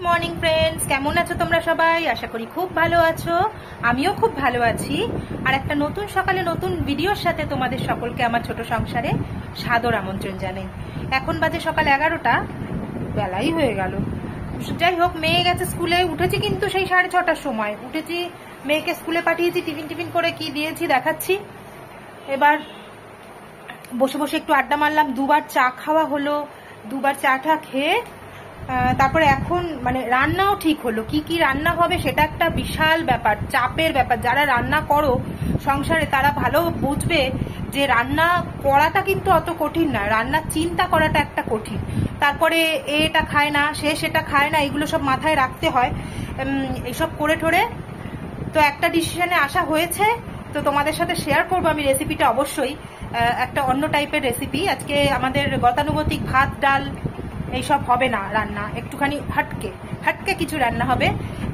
Morning friends, কেমন আছো তোমরা সবাই? আশা করি খুব ভালো আছো। আমিও খুব ভালো আছি। আর একটা নতুন সকালে নতুন ভিডিওর সাথে তোমাদের সকলকে আমার ছোট সংসারে সাদর আমন্ত্রণ জানাই। এখন বাজে সকাল 11টা, বেলাই হয়ে গেল। যাই হোক, মেয়ে গেছে স্কুলে। উঠেছি কিন্তু সেই 6:30টার সময় উঠেছি। মেয়েকে স্কুলে পাঠিয়েছি, টিফিন করে কি দিয়েছি দেখাচ্ছি। এবার বসে বসে একটু আড্ডা মারলাম। দুবার চা খাওয়া হলো। দুবার চা খেয়ে তারপরে এখন মানে রান্নাও ঠিক হলো। কি কি রান্না হবে সেটা একটা বিশাল ব্যাপার, চাপের ব্যাপার। যারা রান্না করো সংসারে তারা ভালো বুঝবে যে রান্না করাটা কিন্তু অত কঠিন না, রান্না চিন্তা করাটা একটা কঠিন। তারপরে এটা খায় না, সে সেটা খায় না, এগুলো সব মাথায় রাখতে হয়। এইসব করে ঠোরে তো একটা ডিসিশনে আসা হয়েছে। তো তোমাদের সাথে শেয়ার করবো আমি রেসিপিটা। অবশ্যই একটা অন্য টাইপের রেসিপি। আজকে আমাদের গতানুগতিক ভাত ডাল এইসব হবে না রান্না, একটুখানি হাটকে কিছু রান্না হবে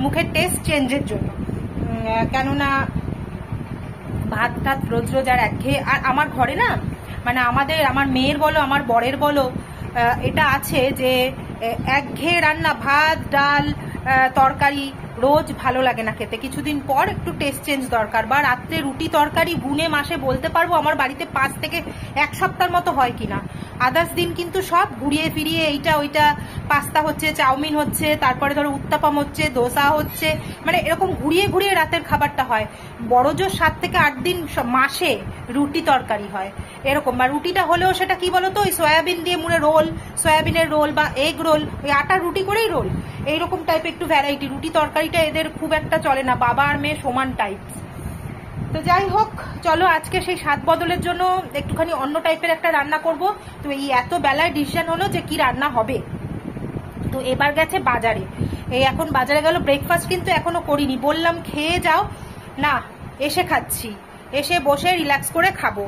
মুখের টেস্ট চেঞ্জের জন্য। কেননা ভাত টাত রোজ রোজ আর একঘেয়ে। আর আমার ঘরে না মানে আমার মেয়ের বলো আমার বরের বলো এটা আছে যে একঘেয়ে রান্না, ভাত ডাল তরকারি রোজ ভালো লাগে না খেতে। কিছুদিন পর একটু টেস্ট চেঞ্জ দরকার। বা রাত্রে রুটি তরকারি গুনে মাসে বলতে পারবো আমার বাড়িতে 5 থেকে 1 সপ্তাহের মতো হয় কিনা। আদার্স দিন কিন্তু সব ঘুরিয়ে ফিরিয়ে এইটা ওইটা, পাস্তা হচ্ছে, চাউমিন হচ্ছে, তারপরে ধরো উত্তাপাম হচ্ছে, ধোসা হচ্ছে, মানে এরকম ঘুরিয়ে ঘুরিয়ে রাতের খাবারটা হয়। বড় জোর 7 থেকে 8 দিন মাসে রুটি তরকারি হয় এরকম। বা রুটিটা হলেও সেটা কি বলতো, ওই সয়াবিন দিয়ে মুড়ে রোল, সয়াবিনের রোল বা এগ রোল, ওই আটার রুটি করেই রোল, এইরকম টাইপের একটু ভ্যারাইটি। রুটি তরকারিটা এদের খুব একটা চলে না, বাবা আর মেয়ে সমান টাইপ। তো যাই হোক, চলো আজকে সেই স্বাদ বদলের জন্য একটুখানি অন্য টাইপের একটা রান্না করব। তো এই এত বেলায় ডিসিশন হলো যে কি রান্না হবে। তো এবার গেছে বাজারে, এই এখন বাজারে গেল। ব্রেকফাস্ট কিন্তু এখনো করিনি, বললাম খেয়ে যাও, না এসে খাচ্ছি, এসে বসে রিল্যাক্স করে খাবো।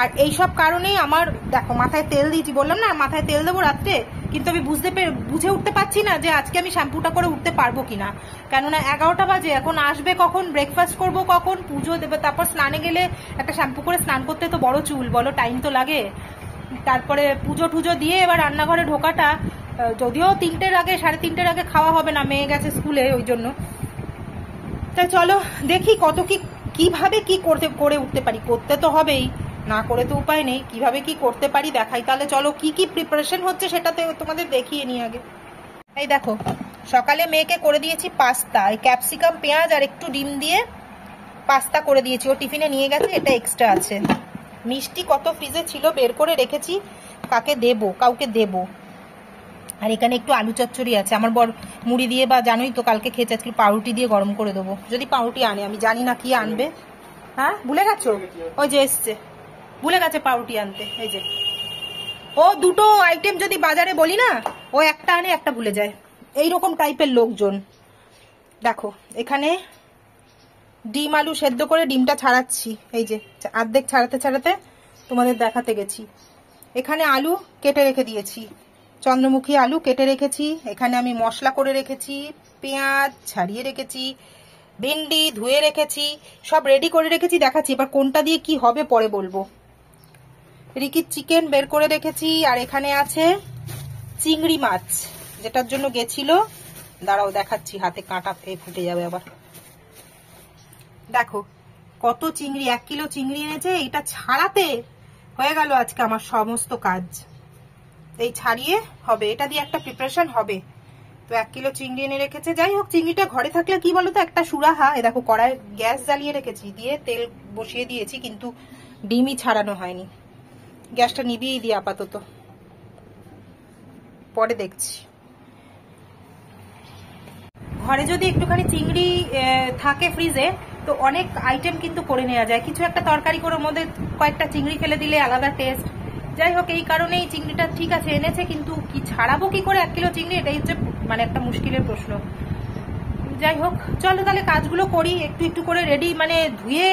আর এইসব কারণেই আমার দেখো মাথায় তেল দিয়েছি, বললাম না মাথায় তেল দেবো রাত্রে, কিন্তু আমি বুঝে উঠতে পারছি না যে আজকে আমি শ্যাম্পুটা করে উঠতে পারবো কিনা। কেননা 11টা বাজে, এখন আসবে কখন, ব্রেকফাস্ট করবো কখন, পুজো দেবে, তারপর স্নানে গেলে একটা শ্যাম্পু করে স্নান করতে তো বড় চুল বলো, টাইম তো লাগে। তারপরে পুজো টুজো দিয়ে এবার রান্নাঘরে ঢোকাটা, যদিও 3টের আগে 3:30 আগে খাওয়া হবে না, মেয়ে গেছে স্কুলে ওই জন্য। তাই চলো দেখি কত কিভাবে কি করে উঠতে পারি। করতে তো হবেই, না করে তো উপায় নেই। কিভাবে কি করতে পারি দেখাই তাহলে। চলো কি কি প্রিপারেশন হচ্ছে সেটাতে তোমাদের দেখিয়ে নিই আগে। এই দেখো, সকালে মেয়েকে করে দিয়েছি পাস্তা, এই ক্যাপসিকাম পেঁয়াজ আর একটু ডিম দিয়ে পাস্তা করে দিয়েছি। ও টিফিনে নিয়ে গেছে, এটা এক্সট্রা আছে। মিষ্টি কত ফ্রিজে ছিল বের করে রেখেছি, কাউকে দেবো। আর এখানে একটু আলু চচ্চড়ি আছে। আমার বর মুড়ি দিয়ে বা জানোই তো কালকে খেয়েছে, আজকে পাউরুটি দিয়ে গরম করে দেবো, যদি পাউরুটি আনে। আমি জানি না কি আনবে। হ্যাঁ ভুলে গেছো? ওই যে এসছে, ভুলে গেছে পাউরুটি আনতে। এই যে ও দুটো আইটেম যদি বাজারে বলি না, ও একটা আনে একটা ভুলে যায়, এইরকম টাইপের লোকজন। দেখো এখানে ডিম আলু সেদ্ধ করে ডিমটা ছাড়াচ্ছি, এই যে অর্ধেক ছাড়াতে তোমাদের দেখাতে গেছি। এখানে আলু কেটে রেখে দিয়েছি, চন্দ্রমুখী আলু কেটে রেখেছি। এখানে আমি মশলা করে রেখেছি, পেঁয়াজ ছাড়িয়ে রেখেছি, ভেন্ডি ধুয়ে রেখেছি, সব রেডি করে রেখেছি। দেখাচ্ছি এবার কোনটা দিয়ে কি হবে পরে বলবো। রিকির চিকেন বের করে রেখেছি। আর এখানে আছে চিংড়ি মাছ, যেটার জন্য গেছিল, দাঁড়াও দেখাচ্ছি, হাতে কাঁটা ফুটে যাবে আবার। দেখো কত চিংড়ি, 1 কিলো চিংড়ি এনেছে। এটা ছাড়াতে হয়ে গেল আজকে আমার সমস্ত কাজ। এই ছাড়িয়ে হবে, এটা দিয়ে একটা প্রিপারেশন হবে। তো 1 কিলো চিংড়ি এনে রেখেছে। যাই হোক, চিংড়িটা ঘরে থাকলে কি বলতো একটা সুরাহা। এ দেখো কড়াই গ্যাস জ্বালিয়ে রেখেছি, দিয়ে তেল বসিয়ে দিয়েছি, কিন্তু ডিমই ছাড়ানো হয়নি। গ্যাসটা নিভিয়ে দিয়ে আপাতত, পরে দেখছি। ঘরে যদি একটুখানি চিংড়ি থাকে ফ্রিজে, তো অনেক আইটেম কিন্তু করে নেওয়া যায়। কিছু একটা তরকারি করে মধ্যে কয়েকটা চিংড়ি ফেলে দিলে আলাদা টেস্ট। যাই হোক, এই কারণেই চিংড়িটা ঠিক আছে এনেছে, কিন্তু কি ছাড়াবো কি করে 1 কিলো চিংড়ি, এটাই হচ্ছে মানে একটা মুশকিলের প্রশ্ন। যাই হোক চলো তাহলে কাজগুলো করি একটু একটু করে। রেডি মানে ধুয়ে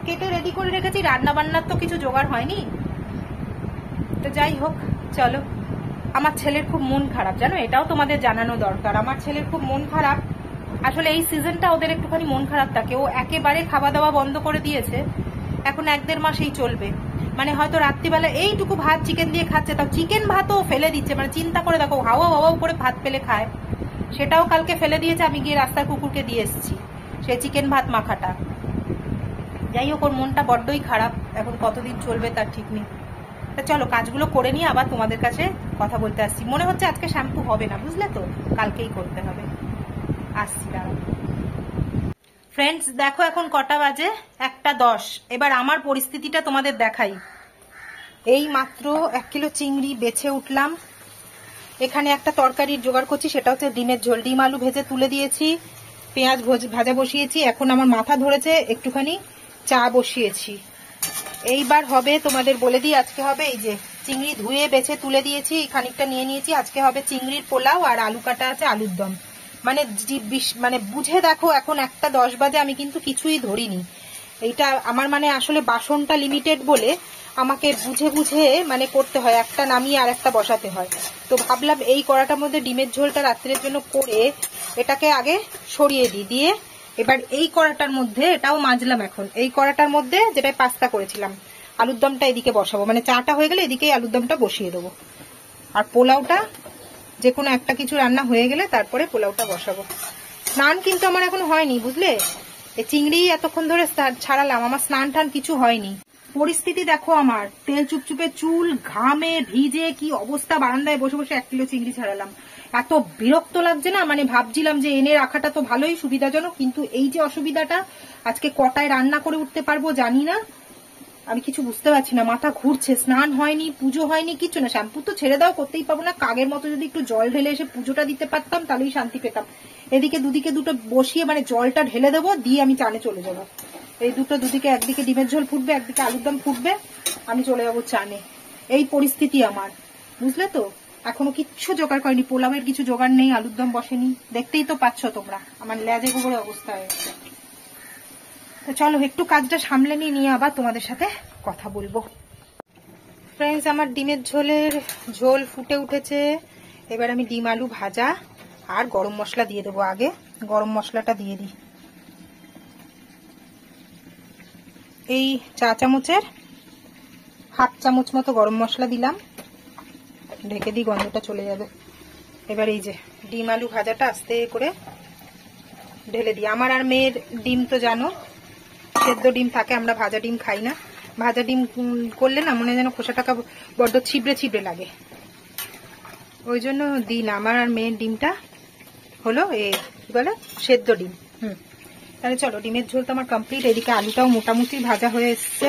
কেটে রেডি করে রেখেছি, রান্না বান্নার তো কিছু জোগাড় হয়নি। তো যাই হোক চলো। আমার ছেলের খুব মন খারাপ জানো, এটাও তোমাদের জানানো দরকার। আমার ছেলের খুব মন খারাপ, আসলে এই সিজনটা ওদের একটুখানি মন খারাপ থাকে। ও একেবারে খাওয়া দাওয়া বন্ধ করে দিয়েছে, এখন 1-1.5 মাসেই চলবে। মানে হয়তো রাত্রিবেলা এইটুকু ভাত চিকেন দিয়ে খাচ্ছে, তাও চিকেন ভাতও ফেলে দিচ্ছে। মানে চিন্তা করে দেখো, হাওয়া হাওয়াও করে ভাত ফেলে খায়, সেটাও কালকে ফেলে দিয়েছে। আমি গিয়ে রাস্তার কুকুরকে দিয়ে এসেছি সেই চিকেন ভাত মাখাটা। যাই হোক, ওর মনটা বড্ডই খারাপ, এখন কতদিন চলবে তার ঠিক নেই। তা চলো কাজগুলো করে নিয়ে আবার তোমাদের কাছে কথা বলতে আসছি। মনে হচ্ছে আজকে শ্যাম্পু হবে না, বুঝলে তো, কালকেই করতে হবে। আসছি দাঁড়াও। ফ্রেন্ডস দেখো এখন কটা বাজে, 1:10। এবার আমার পরিস্থিতিটা তোমাদের দেখাই। এই মাত্র 1 কিলো চিংড়ি বেছে উঠলাম। এখানে একটা তরকারির জোগাড় করছি, সেটা হচ্ছে ডিমের ঝোল। ডিম আলু ভেজে তুলে দিয়েছি, পেঁয়াজ ভাজা বসিয়েছি। এখন আমার মাথা ধরেছে, একটুখানি চা বসিয়েছি। এইবার হবে তোমাদের বলে দিই, আজকে হবে এই যে চিংড়ি ধুয়ে বেছে তুলে দিয়েছি, খানিকটা নিয়ে নিয়েছি। আজকে হবে চিংড়ির পোলাও, আর আলু কাটা আছে, আলুর দম। মানে বুঝে দেখো, এখন 1:10 বাজে, আমি কিন্তু কিছুই ধরিনি। এইটা আমার মানে আসলে বাসনটা লিমিটেড বলে আমাকে বুঝে বুঝে মানে করতে হয়, একটা নামিয়ে আর একটা বসাতে হয়। তো ভাবলাম এই কড়াটার মধ্যে ডিমের ঝোলটা রাত্রের জন্য করে এটাকে আগে সরিয়ে দিয়ে এবার এই কড়াটার মধ্যে এটাও মাজলাম। এখন এই কড়াটার মধ্যে যেটা পাস্তা করেছিলাম, আলুর দমটা এদিকে বসাবো। মানে চাটা হয়ে গেলে এদিকে আলুর দমটা বসিয়ে দেবো, আর পোলাওটা যে কোনো একটা কিছু রান্না হয়ে গেলে তারপরে পোলাওটা বসাবো। স্নান কিন্তু আমার এখন হয়নি, বুঝলে। এই চিংড়ি এতক্ষণ ধরে ছাড়ালাম, আমার স্নান টান কিছু হয়নি। পরিস্থিতি দেখো আমার, তেল চুপচুপে চুল, ঘামে ভিজে কি অবস্থা। বারান্দায় বসে বসে 1 কিলো চিংড়ি ছাড়ালাম। এত বিরক্ত লাগছে না, মানে ভাবছিলাম যে এনে রাখাটা তো ভালোই সুবিধাজনক, কিন্তু এই যে অসুবিধাটা, আজকে কটায় রান্না করে উঠতে পারবো জানি না। আমি কিছু বুঝতে পারছি না, মাথা ঘুরছে। স্নান হয়নি, পুজো হয়নি, কিছু না। শ্যাম্পু তো ছেড়ে দাও, করতেই পারবো না। কাগের মতো যদি একটু জল ঢেলে এসে পুজোটা দিতে পারতাম তাহলেই শান্তি পেতাম। এদিকে দুদিকে দুটো বসিয়ে মানে জলটা ঢেলে দেবো, দিয়ে আমি চানে চলে যাবো। এই দুদিকে, একদিকে ডিমের ঝোল ফুটবে, একদিকে আলুর দম ফুটবে, আমি চলে যাবো চানে। এই পরিস্থিতি আমার, বুঝলে তো। এখনো কিচ্ছু জোগাড় করেনি, পোলাওয়ের কিছু জোগাড় নেই, আলুর দম বসেনি। দেখতেই তো পাচ্ছ তোমরা আমার লেজে গোবরে অবস্থা হয়েছে। তো চলো একটু কাজটা সামলে নিয়ে আবার তোমাদের সাথে কথা বলবো। ফ্রেন্ডস আমার ডিমের ঝোল ফুটে উঠেছে। এবার আমি ডিম আলু ভাজা আর গরম মশলা দিয়ে দেবো। আগে গরম মশলাটা দিয়ে দিই। এই চা চামচের 1/2 চামচ মতো গরম মশলা দিলাম, ঢেকে দিই, গন্ধটা চলে যাবে। এবার এই যে ডিম আলু ভাজাটা আস্তে করে ঢেলে দিই। আমার আর মেয়ের ডিম তো জানো, সেদ্ধ ডিম থাকে, আমরা ভাজা ডিম খাই না। ভাজা ডিম করলে না মনে যেন খোসাটাকা বড্ড ছিবড়ে ছিবড়ে লাগে, ওই জন্য দিই না। আমার আর মেয়ের ডিমটা হলো কি বলে, সেদ্ধ ডিম। তাহলে চলো, ডিমের ঝোল তো আমার কমপ্লিট। এদিকে আলুটাও মোটামুটি ভাজা হয়ে এসছে।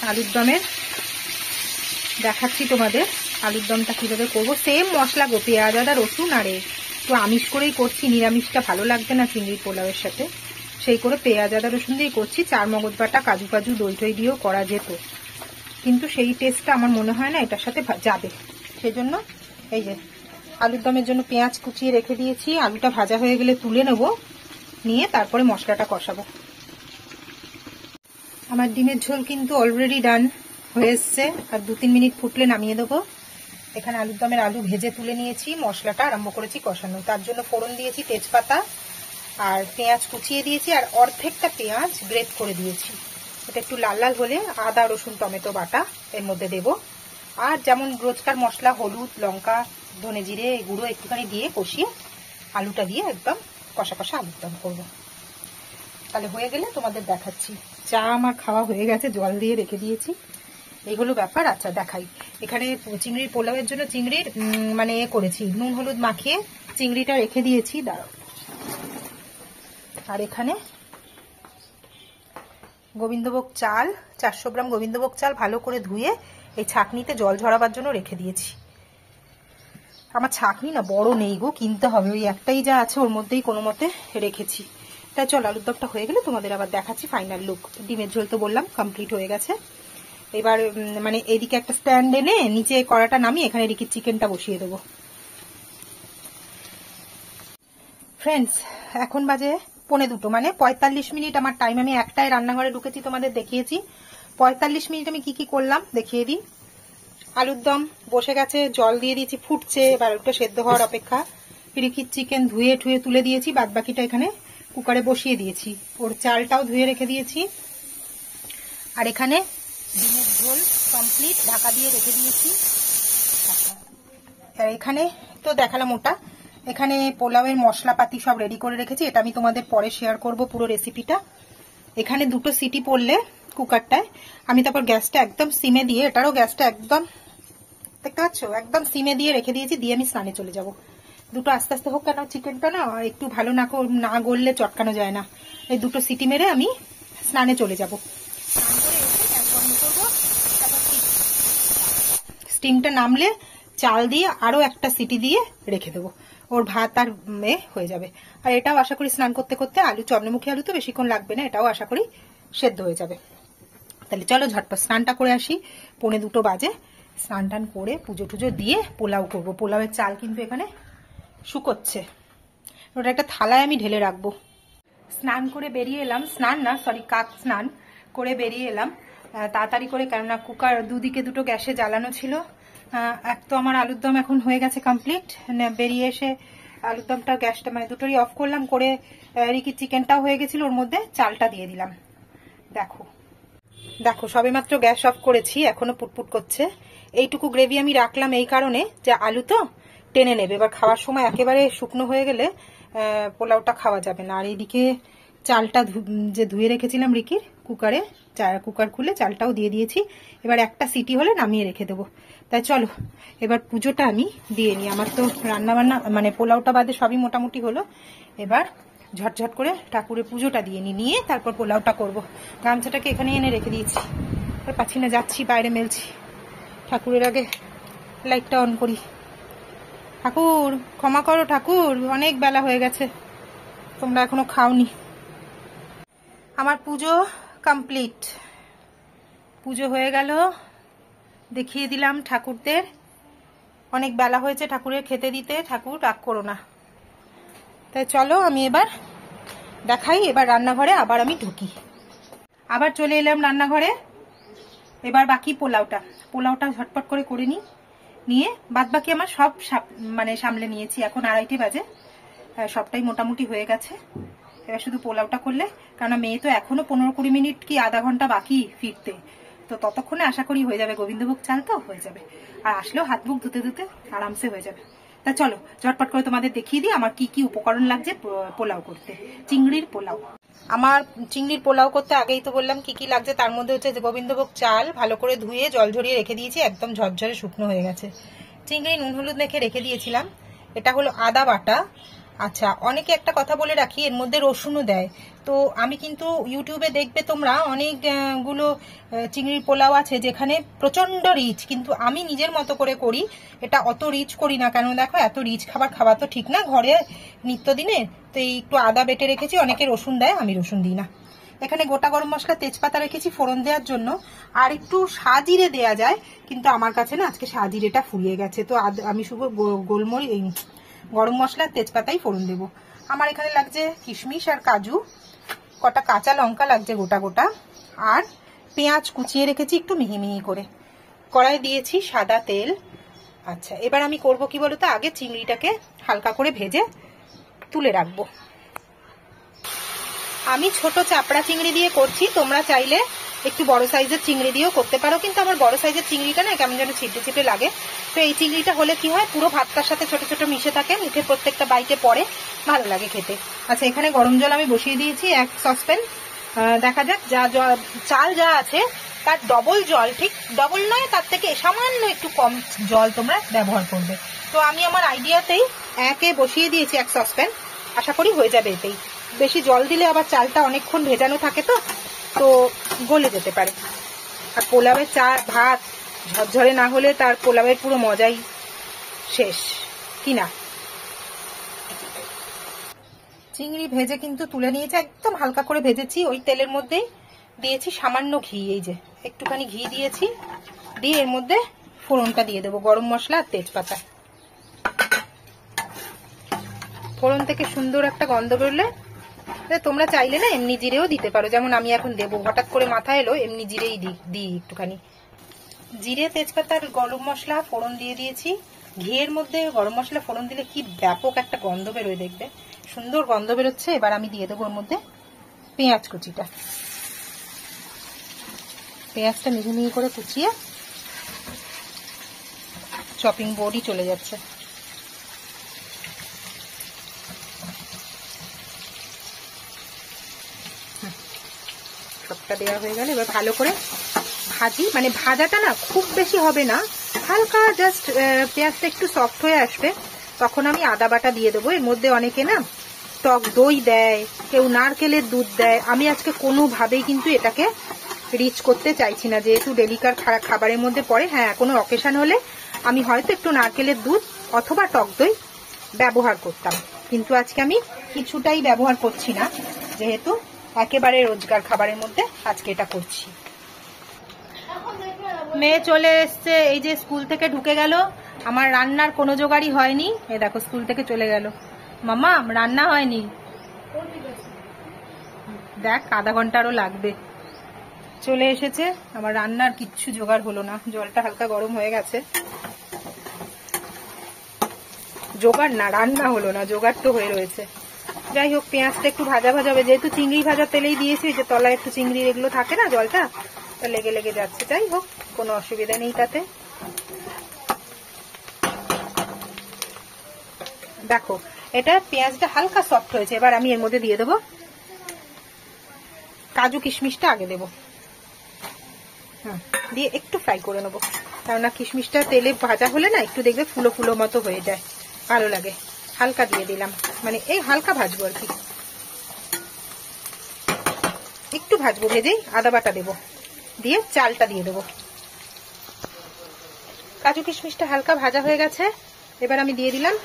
আলুর দমের দেখাচ্ছি তোমাদের, আলুর দমটা কিভাবে করবো। সেম মশলা গো, পেঁয়াজ আদা রসুন, আরে তো আমিষ করেই করছি, নিরামিষটা ভালো লাগবে না চিংড়ির পোলাওয়ের সাথে, সেই করে পেঁয়াজ আদা রসুন দিয়ে করছি। 4 মগজ বাটা, কাজু কাজু, দই টই দিয়েও করা যেত, কিন্তু সেই টেস্টটা আমার মনে হয় না এটার সাথে যাবে। সেই জন্য এই যে আলুর দমের জন্য পেঁয়াজ কুচিয়ে রেখে দিয়েছি। আলুটা ভাজা হয়ে গেলে তুলে নেব, নিয়ে তারপরে মশলাটা কষাবো। আমার ডিমের ঝোল কিন্তু অলরেডি ডান হয়ে এসছে, আর 2-3 মিনিট ফুটলে নামিয়ে দেবো। এখানে আলুর দমের আলু ভেজে তুলে নিয়েছি, মশলাটা আরম্ভ করেছি কষানো। তার জন্য ফোড়ন দিয়েছি তেজপাতা, আর পেঁয়াজ কুচিয়ে দিয়েছি, আর অর্ধেকটা পেঁয়াজ গ্রেট করে দিয়েছি। এটা একটু লাল লাল হলে আদা রসুন টমেটো বাটা এর মধ্যে দেব, আর যেমন রোজকার মশলা হলুদ লঙ্কা ধনে জিরে গুঁড়ো একটুখানি দিয়ে কষিয়ে আলুটা দিয়ে একদম কষা কষা আলুর দম করবো। তাহলে হয়ে গেলে তোমাদের দেখাচ্ছি। চা আমার খাওয়া হয়ে গেছে, জল দিয়ে রেখে দিয়েছি। এই হলো ব্যাপার। আচ্ছা দেখাই, এখানে চিংড়ির পোলাওয়ের জন্য চিংড়ির মানে করেছি, নুন হলুদ মাখিয়ে চিংড়িটা রেখে দিয়েছি, দাঁড়াও। আর এখানে গোবিন্দভোগ চাল, 400 গ্রাম গোবিন্দভোগ চাল ভালো করে ধুয়ে এই ছাঁকনিতে জল ঝরাবার জন্য রেখে দিয়েছি। আমার ছাঁকনি না বড় নেই গো, কিনতে হবে, ওই একটাই যা আছে ওর মধ্যেই কোনো মতে রেখেছি। তাই চল আলুর দমটা হয়ে গেলে তোমাদের আবার দেখাচ্ছি ফাইনাল লুক। ডিমের ঝোল তো বললাম কমপ্লিট হয়ে গেছে। এবার মানে এইদিকে একটা স্ট্যান্ড এনে নিচে কড়াটা নামিয়ে এখানে এদিকে চিকেনটা বসিয়ে দেবো। ফ্রেন্ডস এখন বাজে 1:45, মানে 45 মিনিট আমার টাইম। আমি একটাই রান্নাঘরে ঢুকেছি, তোমাদের দেখিয়েছি। 45 মিনিট আমি কি কি করলাম দেখিয়ে দিই। আলুর দম বসে গেছে, জল দিয়ে দিয়েছি, ফুটছে, এবার একটু সেদ্ধ হওয়ার অপেক্ষা। পিরিকির চিকেন ধুয়ে ঠুয়ে তুলে দিয়েছি, বাদ বাকিটা এখানে কুকারে বসিয়ে দিয়েছি। ওর চালটাও ধুয়ে রেখে দিয়েছি। আর এখানে ডিমের ঝোল কমপ্লিট, ঢাকা দিয়ে রেখে দিয়েছি। আর এখানে তো দেখালাম ওটা, এখানে পোলাওয়ের মশলাপাতি সব রেডি করে রেখেছি, এটা আমি তোমাদের পরে শেয়ার করব পুরো রেসিপিটা। এখানে 2টো সিটি পড়লে কুকারটায় আমি তারপর গ্যাসটা একদম সিমে দিয়ে, এটারও গ্যাসটা একদম দেখতে পাচ্ছ একদম সিমে দিয়ে রেখে দিয়েছি, দিয়ে আমি স্নানে চলে যাব। 2টো আস্তে আস্তে হোক, কেন চিকেনটা না একটু ভালো না গললে চটকানো যায় না। এই 2টো সিটি মেরে আমি স্নানে চলে যাব। স্নান করে এসে গ্যাস বন্ধ করবো, তারপর স্টিমটা নামলে চাল দিয়ে আরো একটা সিটি দিয়ে রেখে দেবো, ওর ভাত আর হয়ে যাবে। আর এটাও আশা করি স্নান করতে করতে, আলু চন্দ্রমুখী আলু তো বেশিক্ষণ লাগবে না, এটাও আশা করি সেদ্ধ হয়ে যাবে। তাহলে চলো ঝটপট স্নানটা করে আসি, 1:45 বাজে। স্নান টান করে পুজো টুজো দিয়ে পোলাও করব। পোলাওয়ের চাল কিন্তু এখানে শুকোচ্ছে, ওটা একটা থালায় আমি ঢেলে রাখবো। স্নান করে বেরিয়ে এলাম, স্নান না সরি কাক স্নান করে বেরিয়ে এলাম তাড়াতাড়ি করে, কেননা কুকার দুদিকে 2টো গ্যাসে জ্বালানো ছিল। এক তো আমার আলুর দম এখন হয়ে গেছে কমপ্লিট, বেরিয়ে এসে আলুর দমটা গ্যাসটা মানে দুটোরই অফ করলাম, করে রিকির চিকেনটাও হয়ে গেছিল, ওর মধ্যে চালটা দিয়ে দিলাম। দেখো দেখো সবে মাত্র গ্যাস অফ করেছি, এখনো পুটপুট করছে। এইটুকু গ্রেভি আমি রাখলাম এই কারণে যে আলু তো টেনে নেবে, এবার খাওয়ার সময় একেবারে শুকনো হয়ে গেলে পোলাওটা খাওয়া যাবে না। আর এইদিকে চালটা যে ধুয়ে রেখেছিলাম রিকির কুকারে, কুকার খুলে চালটাও দিয়ে দিয়েছি। এবার একটা সিটি হলে নামিয়ে রেখে দেবো। তাই চলো এবার পুজোটা আমি দিয়ে নিই। আমার তো রান্না বান্না মানে পোলাওটা বাদে সবই মোটামুটি হলো, এবার ঝটঝট করে ঠাকুরের পুজোটা দিয়ে নিয়ে তারপর পোলাওটা করব। গামছাটাকে এখানে এনে রেখে দিয়েছি, আর পাচ্ছি না, যাচ্ছি বাইরে মেলছি। ঠাকুরের আগে লাইটটা অন করি। ঠাকুর ক্ষমা করো ঠাকুর, অনেক বেলা হয়ে গেছে, তোমরা এখনো খাওনি। আমার পুজো কমপ্লিট, পুজো হয়ে গেল, দেখিয়ে দিলাম ঠাকুরদের। অনেক বেলা হয়েছে ঠাকুরের খেতে দিতে, ঠাকুর রাগ করো না। তাই চলো আমি এবার দেখাই, এবার রান্নাঘরে আবার আমি ঢুকি। আবার চলে এলাম রান্নাঘরে, এবার বাকি পোলাওটা ঝটপট করে নিয়ে বাদ বাকি আমার সব মানে সামলে নিয়েছি। এখন 2:30 বাজে, সবটাই মোটামুটি হয়ে গেছে। এবার শুধু পোলাওটা করলে, কারণ মেয়ে তো এখনো 15-20 মিনিট কি আধা ঘন্টা বাকি ফিরতে, তো ততক্ষণে আশা করি হয়ে যাবে। গোবিন্দভোগ চাল তো হয়ে যাবে, আর আসলেও হাত মুখ ধুতে ধুতে আরামসে হয়ে যাবে। তা চলো ঝটপট করে তোমাদের দেখিয়ে দিই আমার কি কি উপকরণ লাগছে পোলাও করতে। চিংড়ির পোলাও, আমার চিংড়ির পোলাও করতে আগেই তো বললাম কি কি লাগছে। তার মধ্যে হচ্ছে গোবিন্দভোগ চাল ভালো করে ধুয়ে জল ঝরিয়ে রেখে দিয়েছি, একদম ঝরঝরে শুকনো হয়ে গেছে। চিংড়ি নুন হলুদ মেখে রেখে দিয়েছিলাম। এটা হলো আদা বাটা। আচ্ছা, অনেকে একটা কথা বলে রাখি, এর মধ্যে রসুনও দেয়। তো আমি কিন্তু ইউটিউবে দেখবে তোমরা অনেকগুলো চিংড়ির পোলাও আছে যেখানে প্রচন্ড রিচ, কিন্তু আমি নিজের মতো করে করি, এটা অত রিচ করি না। কেন দেখো, এত রিচ খাওয়া তো ঠিক না ঘরে নিত্যদিনে। তো এই একটু আদা বেটে রেখেছি, অনেকে রসুন দেয়, আমি রসুন দিই না। এখানে গোটা গরম মশলা তেজপাতা রেখেছি ফোড়ন দেওয়ার জন্য, আর একটু সাজিরে দেয়া যায়, কিন্তু আমার কাছে না আজকে সাজিরেটা ফুরিয়ে গেছে, তো আমি শুধু গোলমরিচ গরম মশলা তেজপাতাই ফোড়ন দেব। আমার এখানে লাগছে কিশমিশ আর কাজু, কটা কাঁচা লঙ্কা লাগছে গোটা গোটা, আর পেঁয়াজ কুচিয়ে রেখেছি একটু মিহি মিহি করে। কড়াই দিয়েছি সাদা তেল। আচ্ছা, এবার আমি করব কি বলতো, আগে চিংড়িটাকে হালকা করে ভেজে তুলে রাখবো। আমি ছোট চাপড়া চিংড়ি দিয়ে করছি, তোমরা চাইলে একটু বড় সাইজের চিংড়ি দিয়েও করতে পারো, কিন্তু আমার বড় সাইজের চিংড়িটা না কেমন যেন ছিটে ছিটে লাগে। তো এই চিংড়িটা হলে কি হয়, পুরো ভাতটার সাথে ছোট ছোট মিশে থাকে, মুখে প্রত্যেকটা বাইটে পড়ে, ভালো লাগে খেতে। আচ্ছা, এখানে গরম জল আমি বসিয়ে দিয়েছি 1 সসপ্যান। দেখা যাক, চাল যা আছে তার ডবল জল, ঠিক ডবল নয়, তার থেকে সামান্য একটু কম জল তোমরা ব্যবহার করবে। তো আমি আমার আইডিয়াতেই 1-এ বসিয়ে দিয়েছি 1 সসপ্যান, আশা করি হয়ে যাবে এতেই। বেশি জল দিলে আবার চালটা অনেকক্ষণ ভেজানো থাকে তো গলে যেতে পারে। আর পোলাওয়ের ভাত ঝরঝরে না হলে তার পোলাওয়ের পুরো মজাই শেষ, কি না? চিংড়ি ভেজে কিন্তু তুলে নিয়েছি, একদম হালকা করে ভেজেছি। ওই তেলের মধ্যেই দিয়েছি সামান্য ঘি, এই যে একটুখানি ঘি দিয়েছি, দিয়ে এর মধ্যে ফোড়নটা দিয়ে দেবো, গরম মশলা আর তেজপাতা। ফোড়ন থেকে সুন্দর একটা গন্ধ বেরোলে তোমরা চাইলে না এমনি জিরেও দিতে পারো, যেমন আমি এখন দেবো, হঠাৎ করে মাথায় এলো এমনি জিরেই দিই একটুখানি। জিরে তেজপাতা আর গরম মশলা ফোড়ন দিয়ে দিয়েছি। ঘিয়ের মধ্যে গরম মশলা ফোড়ন দিলে কি ব্যাপক একটা গন্ধ বেরোয়, দেখবে সুন্দর গন্ধ বেরোচ্ছে। এবার আমি দিয়ে দেবো ওর মধ্যে পেঁয়াজ কুচিটা। পেঁয়াজটা মিহি মিহি করে কুচিয়ে চপিং বোর্ডই চলে যাচ্ছে। সবটা দেওয়া হয়ে গেলে এবার ভালো করে ভাজি, মানে ভাজাটা না খুব বেশি হবে না, হালকা জাস্ট পেঁয়াজটা একটু সফট হয়ে আসবে, তখন আমি আদা বাটা দিয়ে দেবো। এর মধ্যে অনেকে না টক দই দেয়, কেউ নারকেলের দুধ দেয়। আমি আজকে কোনোভাবেই কিন্তু এটাকে রিচ করতে চাইছি না, যেহেতু ডেলিকার খাবারের মধ্যে পড়ে। হ্যাঁ, কোনো অকেশন হলে আমি হয়তো একটু নারকেলের দুধ অথবা টক দই ব্যবহার করতাম, কিন্তু আজকে আমি কিছুটাই ব্যবহার করছি না, যেহেতু একেবারে রোজকার খাবারের মধ্যে আজকে এটা করছি। মেয়ে চলে এসছে, এই যে স্কুল থেকে ঢুকে গেল। আমার রান্নার কোনো জোগাড়ই হয়নি। এই দেখো স্কুল থেকে চলে গেল। মামা রান্না হয়নি, দেখ আধা ঘন্টারও লাগবে। চলে এসেছে, আমার রান্নার কিচ্ছু জোগাড় হলো না। জলটা হালকা গরম হয়ে গেছে, জোগাড় না, রান্না হলো না, জোগাড় তো হয়ে রয়েছে। যাই হোক, পেঁয়াজটা একটু ভাজা ভাজা হবে, যেহেতু চিংড়ি ভাজা তেলেই দিয়েছি, যে তলায় একটু চিংড়ির এগুলো থাকে না, জলটা তা লেগে লেগে যাচ্ছে। যাই হোক, কোনো অসুবিধা নেই তাতে। দেখো এটা পেঁয়াজটা হালকা সফট হয়েছে। এবার আমি এর মধ্যে দিয়ে দেবো কাজু কিশমিশটা, আগে দেবো, দিয়ে একটু ফ্রাই করে নেবো, কেননা কিশমিশটা তেলে ভাজা হলে না একটু দেখবে ফুলো ফুলো মতো হয়ে যায়, ভালো লাগে। হালকা দিয়ে দিলাম, মানে এই হালকা ভাজবো আর কি, একটু ভাজবো। ভেজেই আদা বাটা দেবো, দিয়ে চালটা দিয়ে দেবো। কাজু কিশমিশটা হালকা ভাজা হয়ে গেছে, এবার আমি দিয়ে দিলাম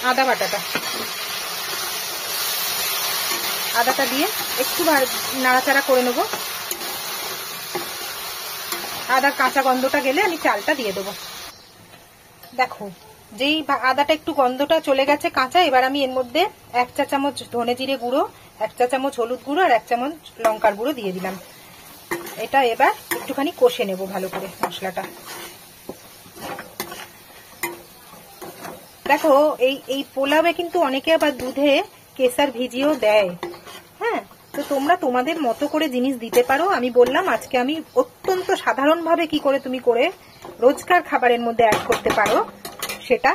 আদা বাটাটা। আদাটা দিয়ে একটু নাড়াচাড়া করে নেবো। আদার কাঁচা গন্ধটা গেলে আমি চালটা দিয়ে দেবো। দেখো যেই আদাটা একটু গন্ধটা চলে গেছে কাঁচা, এবার আমি এর মধ্যে 1 চা চামচ ধনে জিরে গুঁড়ো, 1 চা চামচ হলুদ গুঁড়ো আর 1 চামচ লঙ্কার গুঁড়ো দিয়ে দিলাম। এটা এবার একটুখানি কষে নেব ভালো করে মশলাটা। দেখো এই পোলাওয়ে কিন্তু অনেকে আবার দুধে কেসার ভিজিয়েও দেয়। হ্যাঁ, তো তোমরা তোমাদের মতো করে জিনিস দিতে পারো। আমি বললাম আজকে আমি অত্যন্ত সাধারণভাবে কি করে তুমি করে রোজকার খাবারের মধ্যে অ্যাড করতে পারো, সেটা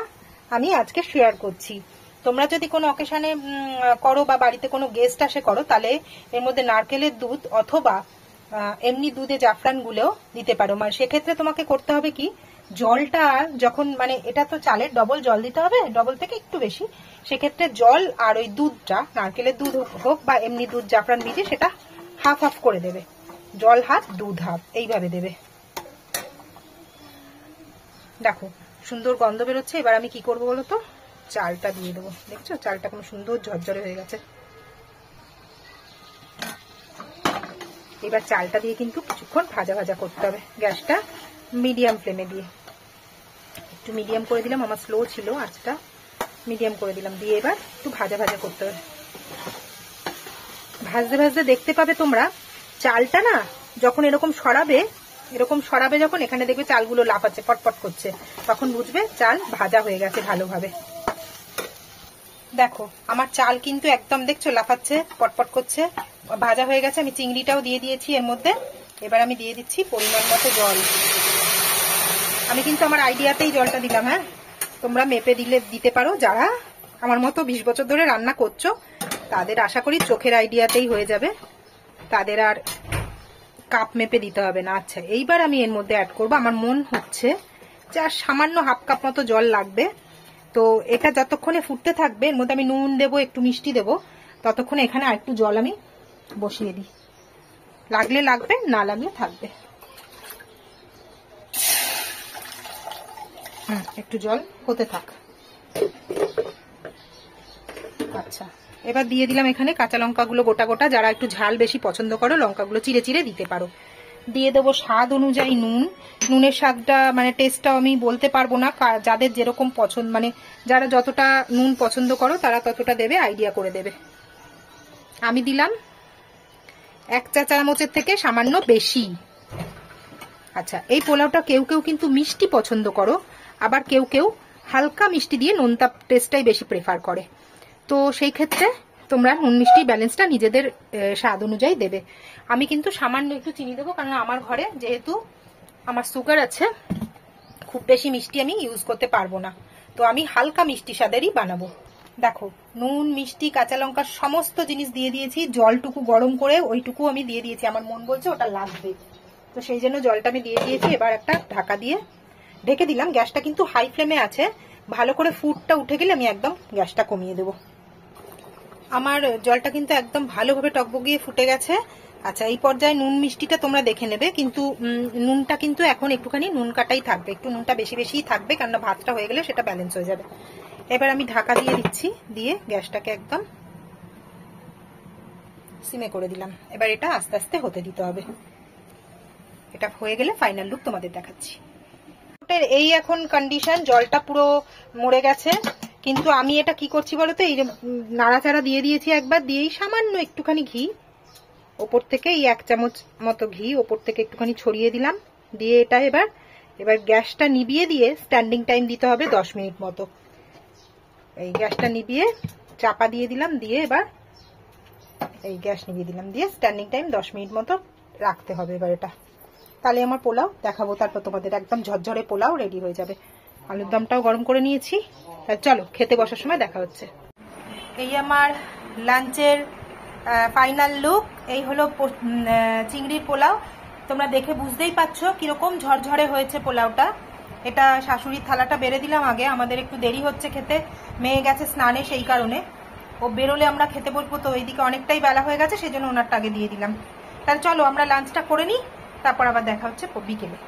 আমি আজকে শেয়ার করছি। তোমরা যদি কোনো অকেশনে করো বা বাড়িতে কোনো গেস্ট আসে করো, তাহলে এর মধ্যে নারকেলের দুধ অথবা এমনি দুধে জাফরান গুলেও দিতে পারো। মানে সেক্ষেত্রে তোমাকে করতে হবে কি, জলটা যখন, মানে এটা তো চালের ডবল জল দিতে হবে, ডবল থেকে একটু বেশি। সেক্ষেত্রে জল আর ওই দুধটা, নারকেলের দুধ হোক বা এমনি দুধ জাফরান ভিজে, সেটা হাফ হাফ করে দেবে। জল হাফ দুধ হাফ এইভাবে দেবে। দেখো সুন্দর গন্ধ বেরোচ্ছে। এবার আমি কি করবো বলো তো, চালটা দিয়ে দেবো। দেখছো চালটা কোনো সুন্দর ঝরঝরে হয়ে গেছে। এবার চালটা দিয়ে কিন্তু কিছুক্ষণ ভাজা ভাজা করতে হবে, গ্যাসটা মিডিয়াম ফ্লেমে দিয়ে। একটু মিডিয়াম করে দিলাম, আমার স্লো ছিল আঁচটা, মিডিয়াম করে দিলাম, দিয়ে এবার একটু ভাজা ভাজা করতে হবে। ভাজতে ভাজতে দেখতে পাবে তোমরা চালটা না যখন এরকম সরাবে যখন, এখানে দেখবে চালগুলো লাফাচ্ছে, পটপট করছে, তখন বুঝবে চাল ভাজা হয়ে গেছে ভালোভাবে। দেখো আমার চাল কিন্তু একদম দেখছো লাফাচ্ছে, পটপট করছে, ভাজা হয়ে গেছে। আমি চিংড়িটাও দিয়ে দিয়েছি এর মধ্যে। এবার আমি দিয়ে দিচ্ছি পরিমাণ মতো জল। আমি কিন্তু আমার আইডিয়াতেই জলটা দিলাম। হ্যাঁ, তোমরা মেপে দিতে পারো। যারা আমার মতো 20 বছর ধরে রান্না করছো, তাদের আশা করি চোখের আইডিয়াতেই হয়ে যাবে, তাদের আর কাপ মেপে দিতে হবে না। আচ্ছা, এইবার আমি এর মধ্যে অ্যাড করবো, আমার মন হচ্ছে যে আর সামান্য হাফ কাপ মতো জল লাগবে। তো এটা যতক্ষণে ফুটতে থাকবে, এর মধ্যে আমি নুন দেবো, একটু মিষ্টি দেবো, ততক্ষণে এখানে আর একটু জল আমি বসিয়ে দিই। লাগলে লাগবে, না লাগলে থাকবে। একটু জল হতে থাক। আচ্ছা, এবার দিয়ে দিলাম এখানে কাঁচা লঙ্কাগুলো গোটা গোটা। যারা একটু ঝাল বেশি পছন্দ করো, লঙ্কাগুলো চিড়ে চিড়ে দিতে পারো। দিয়ে দেবো স্বাদ অনুযায়ী নুন। নুনের স্বাদটা মানে টেস্টটাও আমি বলতে পারবো না, যাদের যেরকম পছন্দ, মানে যারা যতটা নুন পছন্দ করো তারা ততটা দেবে, আইডিয়া করে দেবে। আমি দিলাম 1 চা চামচের থেকে সামান্য বেশি। আচ্ছা, এই পোলাওটা কেউ কেউ কিন্তু মিষ্টি পছন্দ করো, আবার কেউ কেউ হালকা মিষ্টি দিয়ে নোনতা টেস্টটাই বেশি প্রেফার করে। তো সেই ক্ষেত্রে তোমরা নুন মিষ্টি ব্যালেন্সটা নিজেদের স্বাদ অনুযায়ী দেবে। আমি কিন্তু সামান্য একটু চিনি দেবো, কারণ আমার ঘরে যেহেতু আমার সুগার আছে, খুব বেশি মিষ্টি আমি ইউজ করতে পারবো না, তো আমি হালকা মিষ্টি স্বাদেরই বানাবো। দেখো নুন মিষ্টি কাঁচা লঙ্কা সমস্ত জিনিস দিয়ে দিয়েছি, জলটুকু গরম করে ওইটুকু আমি দিয়ে দিয়েছি, আমার মন বলছে ওটা লাগবে, তো সেই জন্য জলটা আমি দিয়ে দিয়েছি। এবার একটা ঢাকা দিয়ে ঢেকে দিলাম। গ্যাসটা কিন্তু হাই ফ্লেমে আছে, ভালো করে ফুটটা উঠে গেলে আমি একদম গ্যাসটা কমিয়ে দেবো। আমার জলটা কিন্তু একদম ভালোভাবে টকবগিয়ে ফুটে গেছে। আচ্ছা, এই পর্যায়ে নুন মিষ্টিটা তোমরা দেখে নেবে, কিন্তু নুনটা কিন্তু এখন একটুখানি নুন কাটাই থাকবে, একটু নুনটা বেশি বেশিই থাকবে, কেননা ভাতটা হয়ে গেলে সেটা ব্যালেন্স হয়ে যাবে। এবার আমি ঢাকা দিয়ে দিচ্ছি, দিয়ে গ্যাসটাকে একদম সিমে করে দিলাম। এবার এটা আস্তে আস্তে হতে দিতে হবে। এটা হয়ে গেলে ফাইনাল লুক তোমাদের দেখাচ্ছি। এই এখন কন্ডিশন, জলটা পুরো মরে গেছে, কিন্তু আমি এটা কি করছি বলতো, এই যে নাড়াচাড়া দিয়ে দিয়েছি একবার, দিয়েই সামান্য একটুখানি ঘি ওপর থেকে, এই 1 চামচ মতো ঘি ওপর থেকে একটুখানি ছড়িয়ে দিলাম, দিয়ে এটা এবার গ্যাসটা নিভিয়ে দিয়ে স্ট্যান্ডিং টাইম দিতে হবে 10 মিনিট মতো। এই গ্যাসটা নিভিয়ে চাপা দিয়ে দিলাম, দিয়ে এবার এই গ্যাস নিভিয়ে দিলাম, দিয়ে স্ট্যান্ডিং টাইম 10 মিনিট মতো রাখতে হবে। এবার এটা তাহলে আমার পোলাও দেখাবো, তারপর তোমাদের একদম ঝরঝরে পোলাও রেডি হয়ে যাবে। আলুর দমটাও গরম করে নিয়েছি, চলো খেতে বসার সময় দেখা হচ্ছে। এই আমার লাঞ্চের ফাইনাল লুক, এই হলো চিংড়ির পোলাও। তোমরা দেখে বুঝতেই পারছো কিরকম ঝরঝরে হয়েছে পোলাওটা। এটা শাশুড়ির থালাটা বেড়ে দিলাম আগে, আমাদের একটু দেরি হচ্ছে খেতে, মেয়ে গেছে স্নানে, সেই কারণে ও বেরোলে আমরা খেতে বসবো, তো এইদিকে অনেকটাই বেলা হয়ে গেছে, সেই জন্য ওনারটা আগে দিয়ে দিলাম। তাহলে চলো আমরা লাঞ্চটা করে নিই, তারপর আবার দেখা হচ্ছে বিকেলে।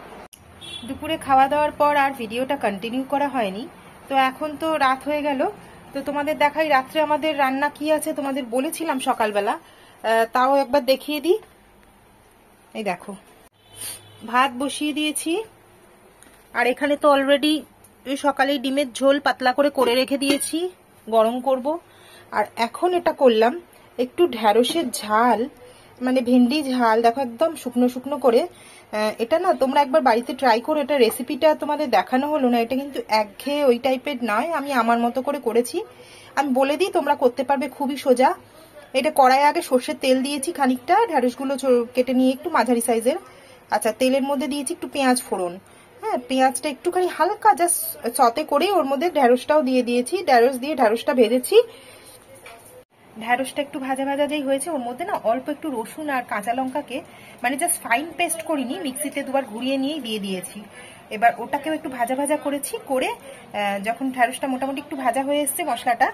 দুপুরে খাওয়া দাওয়ার পর আর ভিডিওটা কন্টিনিউ করা হয়নি, তো এখন তো রাত হয়ে গেল, তো তোমাদের দেখাই রাত্রে আমাদের রান্না কি আছে। তোমাদের বলেছিলাম সকালবেলা, তাও একবার দেখিয়ে দিই। এই দেখো ভাত বসিয়ে দিয়েছি, আর এখানে তো অলরেডি সকালেই ডিমের ঝোল পাতলা করে রেখে দিয়েছি, গরম করব। আর এখন এটা করলাম একটু ঢ্যাঁড়সের ঝাল, মানে ভেন্ডি ঝাল, দেখো একদম শুকনো শুকনো করে। এটা না তোমরা একবার বাড়িতে ট্রাই করো, এটা রেসিপিটা তোমাদের দেখানো হলো না, এটা কিন্তু একঘেয়ে ওই টাইপের নয়, আমি আমার মতো করে করেছি। আমি বলে দিই তোমরা করতে পারবে, খুবই সোজা। এটা কড়াই আগে সর্ষের তেল দিয়েছি খানিকটা, ঢ্যাঁড়সগুলো কেটে নিয়ে একটু মাঝারি সাইজের। আচ্ছা, তেলের মধ্যে দিয়েছি একটু পেঁয়াজ ফোড়ন, হ্যাঁ পেঁয়াজটা একটুখানি হালকা জাস্ট সতে করে ওর মধ্যে ঢ্যাঁড়সটাও দিয়ে দিয়েছি, ঢ্যাঁড়স দিয়ে ঢ্যাঁড়সটা ভেজেছি। ঢ্যাঁড়সটা একটু ভাজা ভাজা যেই হয়েছে, ওর মধ্যে না অল্প একটু রসুন আর কাঁচা লঙ্কাকে মানে জাস্ট ফাইন পেস্ট করিনি, মিক্সিতে দুবার ঘুরিয়ে নিয়েই দিয়ে দিয়েছি। এবার ওটাকেও একটু ভাজা ভাজা করেছি, করে যখন ঢ্যাঁড়সটা মোটামুটি একটু ভাজা হয়ে এসছে মশলাটা,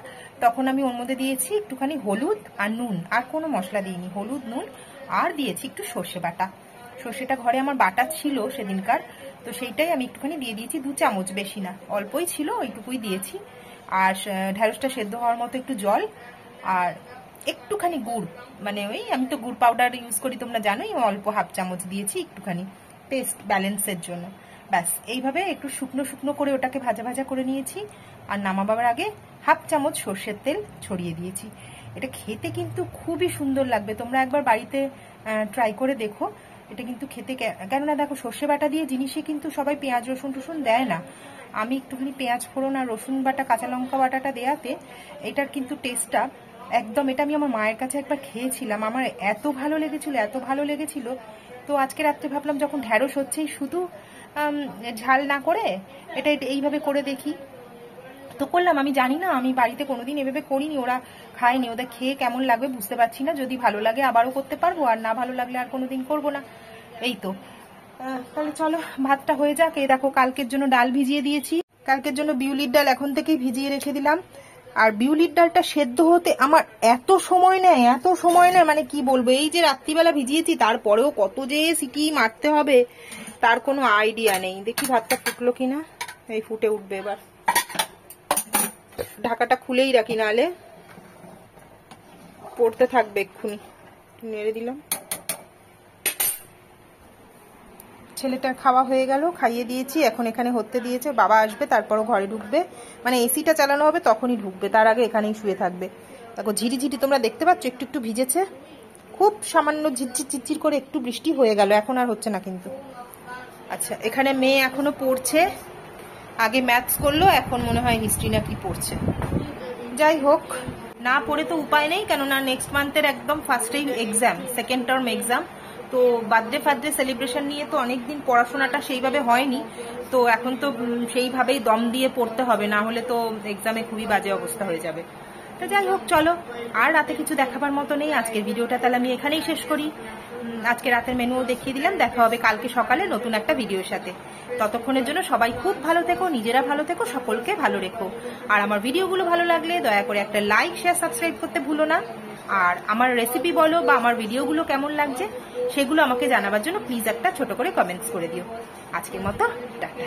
তখন আমি ওর মধ্যে দিয়েছি একটুখানি হলুদ আর নুন, আর কোনো মশলা দিইনি, হলুদ নুন, আর দিয়েছি একটু সর্ষে বাটা। সর্ষেটা ঘরে আমার বাটা ছিল সেদিনকার, তো সেইটাই আমি একটুখানি দিয়ে দিয়েছি, 2 চামচ, বেশি না, অল্পই ছিল ওইটুকুই দিয়েছি। আর ঢ্যাঁড়সটা সেদ্ধ হওয়ার মতো একটু জল, আর একটুখানি গুড়, মানে ওই আমি তো গুড় পাউডার ইউজ করি তোমরা জানোই, অল্প 1/2 চামচ দিয়েছি একটুখানি টেস্ট ব্যালেন্সের জন্য। ব্যাস এইভাবে একটু শুকনো শুকনো করে ওটাকে ভাজা ভাজা করে নিয়েছি, আর নামাবার আগে 1/2 চামচ সর্ষের তেল ছড়িয়ে দিয়েছি। এটা খেতে কিন্তু খুবই সুন্দর লাগবে, তোমরা একবার বাড়িতে ট্রাই করে দেখো। এটা কিন্তু খেতে, কেননা দেখো সর্ষে বাটা দিয়ে জিনিসে কিন্তু সবাই পেঁয়াজ রসুন টসুন দেয় না, আমি একটুখানি পেঁয়াজ ফোড়ন আর রসুন বাটা কাঁচা লঙ্কা বাটাটা দেওয়াতে এটার কিন্তু টেস্টটা একদম, এটা আমি আমার মায়ের কাছে একবার খেয়েছিলাম, আমার এত ভালো লেগেছিল। তো আজকে রাত্রে ভাবলাম যখন ঢ্যাঁড়স হচ্ছেই শুধু ঝাল না করে এটা এইভাবে করে দেখি, তো করলাম। আমি জানি না, আমি বাড়িতে কোনোদিন এভাবে করিনি, ওরা খায়নি, ওদের খেয়ে কেমন লাগবে বুঝতে পারছি না, যদি ভালো লাগে আবারও করতে পারবো, আর না ভালো লাগলে আর কোনোদিন করবো না। এই তো, তাহলে চলো ভাতটা হয়ে যাক। এই দেখো কালকের জন্য ডাল ভিজিয়ে দিয়েছি, কালকের জন্য বিউলির ডাল এখন থেকেই ভিজিয়ে রেখে দিলাম। আর বিউলির ডালটা সেদ্ধ হতে আমার এত সময় নেয় মানে কি বলবো, এই যে রাত্রিবেলা ভিজিয়েছি তারপরেও কত যে সিটি মারতে হবে তার কোনো আইডিয়া নেই। দেখি ভাতটা ফুটলো কিনা, এই ফুটে উঠবে, এবার ঢাকাটা খুলেই রাখি, নাহলে পড়তে থাকবে, এক্ষুনি নেড়ে দিলাম। ছেলেটার খাওয়া হয়ে গেল, খাইয়ে দিয়েছি, এখন এখানে হতে দিয়েছে, বাবা আসবে তারপরও ঘরে ঢুকবে, মানে এসিটা চালানো হবে তখনই ঢুকবে, তার আগে এখানেই শুয়ে থাকবে। দেখো ঝিরিঝিরি তোমরা দেখতে পাচ্ছ, একটু একটু ভিজেছে, খুব সামান্য ঝিরঝির করে একটু বৃষ্টি হয়ে গেল, এখন আর হচ্ছে না কিন্তু। আচ্ছা, এখানে মেয়ে এখনো পড়ছে, আগে ম্যাথস করলো, এখন মনে হয় হিস্ট্রি না কি পড়ছে। যাই হোক, না পড়ে তো উপায় নেই, কেননা নেক্সট মান্থের একদম ফার্স্টেই এক্সাম, সেকেন্ড টার্ম এক্সাম। তো বার্থডে সেলিব্রেশন নিয়ে তো অনেকদিন পড়াশোনাটা সেইভাবে হয়নি, তো এখন তো সেইভাবেই দম দিয়ে পড়তে হবে, না হলে তো এক্সামে খুবই বাজে অবস্থা হয়ে যাবে। তো যাই হোক, চলো, আর রাতে কিছু দেখাবার মতো নেই। আজকের ভিডিওটা তাহলে আমি এখানেই শেষ করি। আজকে রাতের মেনুও দেখিয়ে দিলাম। দেখা হবে কালকে সকালে নতুন একটা ভিডিওর সাথে। ততক্ষণের জন্য সবাই খুব ভালো থেকো, নিজেরা ভালো থেকো, সকলকে ভালো রেখো। আর আমার ভিডিওগুলো ভালো লাগলে দয়া করে একটা লাইক, শেয়ার, সাবস্ক্রাইব করতে ভুলো না। আর আমার রেসিপি বলো বা আমার ভিডিওগুলো কেমন লাগছে সেগুলো আমাকে জানাবার জন্য প্লিজ একটা ছোট করে কমেন্টস করে দিও। আজকের মতো টাটা।